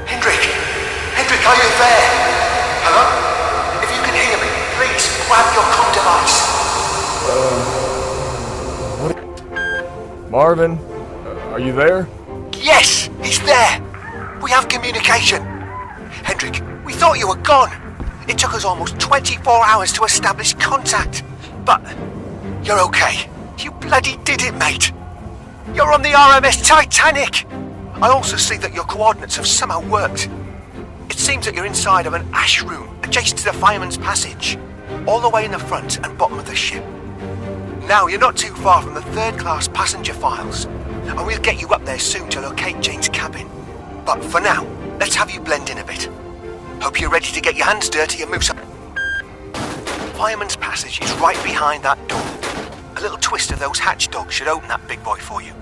Hendrik! Hendrik, are you there? Hello? If you can hear me, please grab your comm device. Marvin, are you there? Yes, he's there. We have communication. Hendrik, we thought you were gone. It took us almost 24 hours to establish contact. But you're okay. You bloody did it, mate. You're on the RMS Titanic. I also see that your coordinates have somehow worked. It seems that you're inside of an ash room adjacent to the fireman's passage, all the way in the front and bottom of the ship. Now, you're not too far from the third-class passenger files, and we'll get you up there soon to locate Jane's cabin. But for now, let's have you blend in a bit. Hope you're ready to get your hands dirty and move some... Fireman's passage is right behind that door. A little twist of those hatch dogs should open that big boy for you.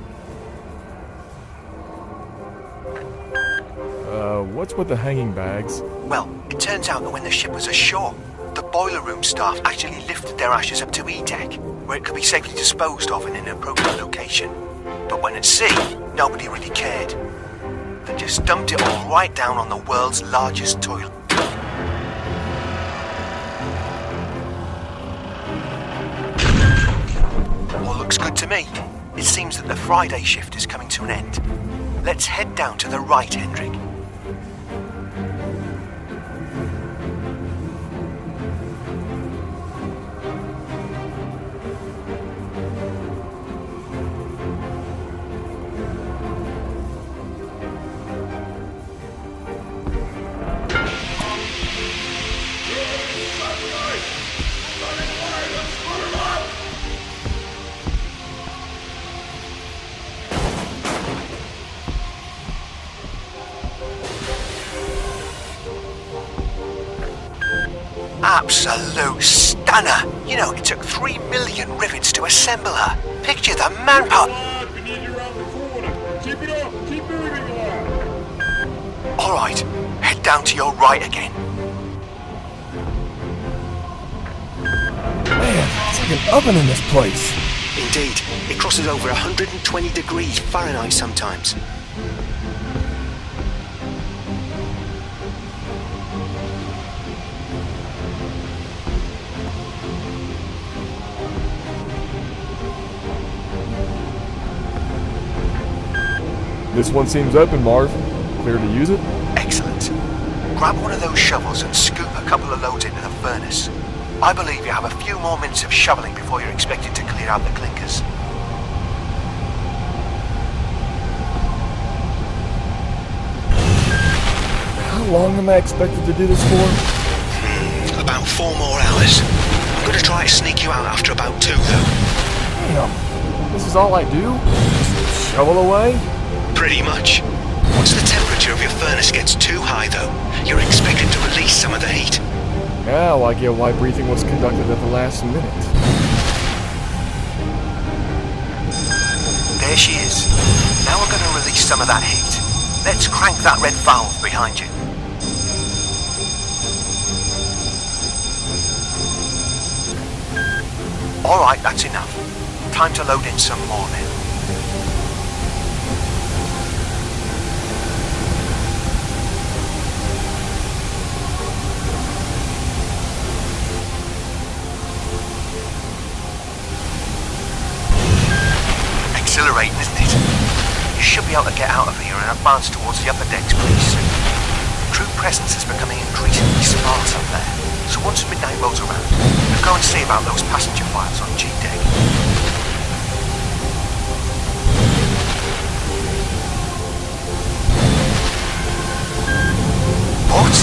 What's with the hanging bags? Well, it turns out that when the ship was ashore, the boiler room staff actually lifted their ashes up to E-deck, where it could be safely disposed of in an appropriate location. But when at sea, nobody really cared. They just dumped it all right down on the world's largest toilet. All looks good to me. It seems that the Friday shift is coming to an end. Let's head down to the right, Hendrik. Absolute stunner! You know, it took 3 million rivets to assemble her. Picture the manpower. Alright, head down to your right again. Man, it's like an oven in this place. Indeed, it crosses over 120 degrees Fahrenheit sometimes. This one seems open, Marv. Clear to use it? Excellent. Grab one of those shovels and scoop a couple of loads into the furnace. I believe you have a few more minutes of shoveling before you're expected to clear out the clinkers. How long am I expected to do this for? About 4 more hours. I'm going to try to sneak you out after about 2, though. Damn, this is all I do? Just shovel away? Pretty much. Once the temperature of your furnace gets too high, though, you're expected to release some of the heat. Now I get why briefing was conducted at the last minute. There she is. Now we're going to release some of that heat. Let's crank that red valve behind you. Alright, that's enough. Time to load in some more then. Exhilarating, isn't it? You should be able to get out of here and advance towards the upper decks pretty soon. Crew presence is becoming increasingly sparse up there, so once midnight rolls around, we'll go and see about those passenger files on G-deck. What?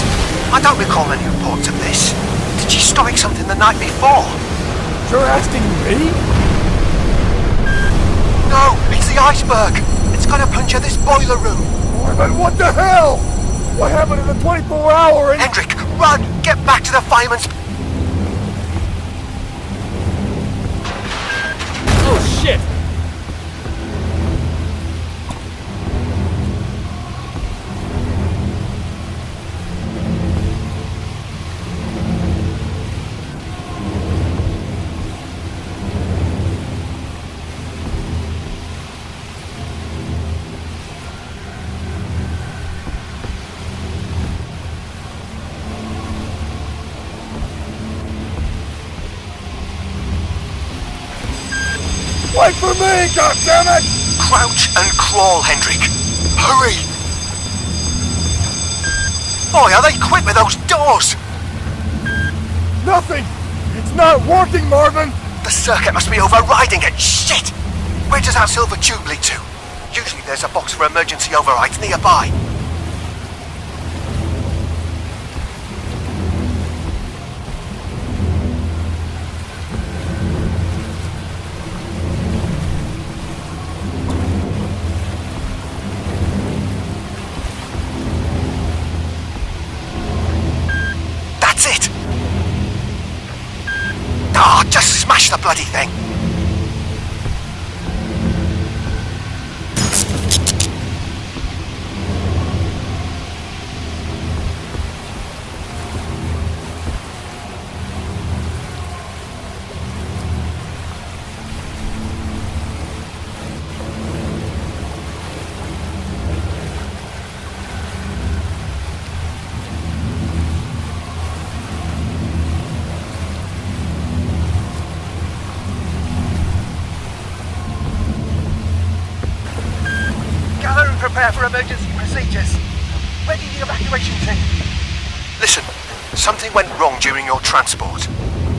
I don't recall any reports of this. Did she strike something the night before? You're asking me? No, it's the iceberg! It's gonna puncture this boiler room! Marvin, what the hell? What happened in the 24-hour and... Hendrik, run! Get back to the fireman's... Oh, shit! Wait for me, goddammit! Crouch and crawl, Hendrik. Hurry! Boy, are they quick with those doors! Nothing! It's not working, Marvin! The circuit must be overriding it. Shit! Where does that silver tube lead to? Usually there's a box for emergency overrides nearby. That's it! Ah, just smash the bloody thing! Gather and prepare for emergency procedures. Ready the evacuation team. Listen, something went wrong during your transport.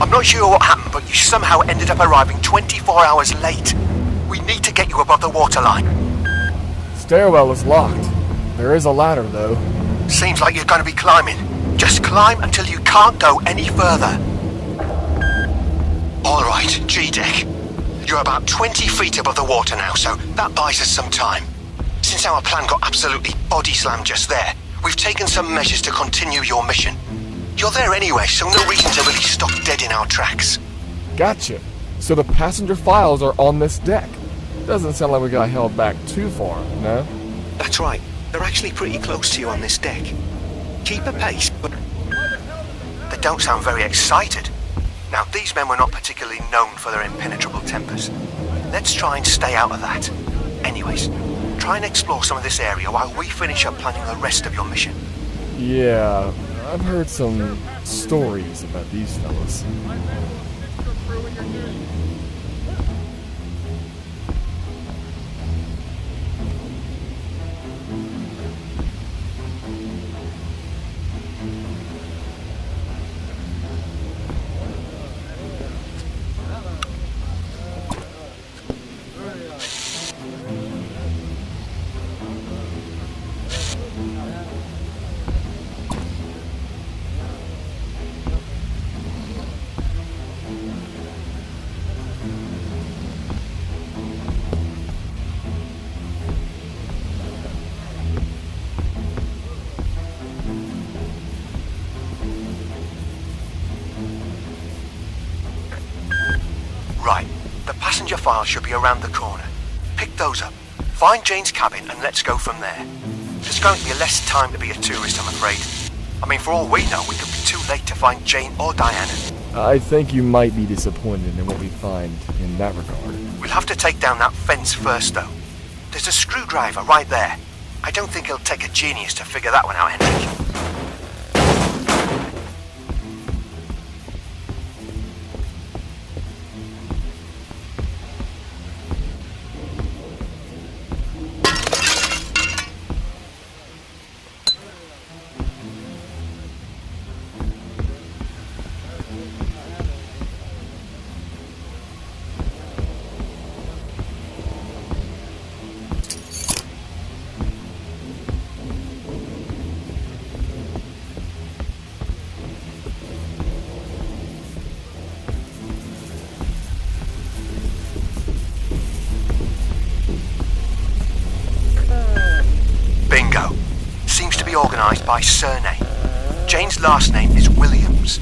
I'm not sure what happened, but you somehow ended up arriving 24 hours late. We need to get you above the waterline. Stairwell is locked. There is a ladder, though. Seems like you're going to be climbing. Just climb until you can't go any further. All right, G-deck. You're about 20 feet above the water now, so that buys us some time. Since our plan got absolutely body slammed just there, we've taken some measures to continue your mission. You're there anyway, so no reason to really stop dead in our tracks. Gotcha. So the passenger files are on this deck. Doesn't sound like we got held back too far, no? That's right. They're actually pretty close to you on this deck. Keep a pace, but they don't sound very excited. Now, these men were not particularly known for their impenetrable tempers. Let's try and stay out of that. Anyways, try and explore some of this area while we finish up planning the rest of your mission. Yeah, I've heard some stories about these fellas. Right, the passenger files should be around the corner. Pick those up, find Jane's cabin, and let's go from there. There's going to be less time to be a tourist, I'm afraid. I mean, for all we know, we could be too late to find Jane or Diana. I think you might be disappointed in what we find in that regard. We'll have to take down that fence first, though. There's a screwdriver right there. I don't think it'll take a genius to figure that one out, Hendrik. Bingo. Seems to be organised by surname. Jane's last name is Williams.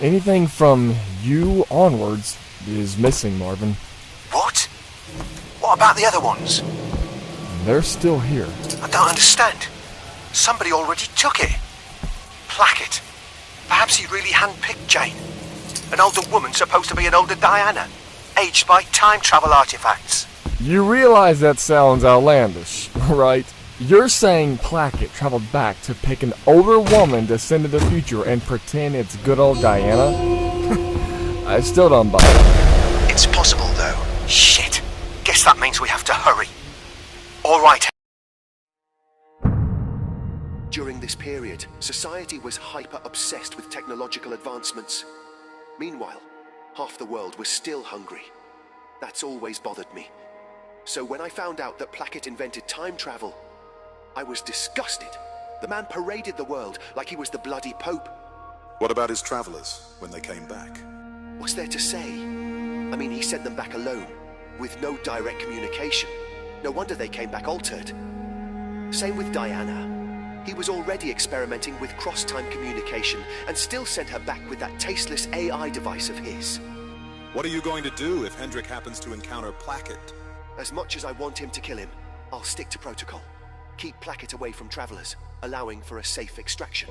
Anything from you onwards is missing, Marvin. What? What about the other ones? They're still here. I don't understand. Somebody already took it. Placket. Perhaps he really handpicked Jane. An older woman supposed to be an older Diana, aged by time travel artifacts. You realize that sounds outlandish, right? You're saying Placket traveled back to pick an older woman to send to the future and pretend it's good old Diana? I still don't buy it. It's possible, though. Shit. Guess that means we have to hurry. All right. During this period, society was hyper-obsessed with technological advancements. Meanwhile, half the world was still hungry. That's always bothered me. So when I found out that Placket invented time travel, I was disgusted. The man paraded the world like he was the bloody Pope. What about his travelers when they came back? What's there to say? I mean, he sent them back alone, with no direct communication. No wonder they came back altered. Same with Diana. He was already experimenting with cross-time communication and still sent her back with that tasteless AI device of his. What are you going to do if Hendrik happens to encounter Placket? As much as I want him to kill him, I'll stick to protocol. Keep Placket away from travelers, allowing for a safe extraction.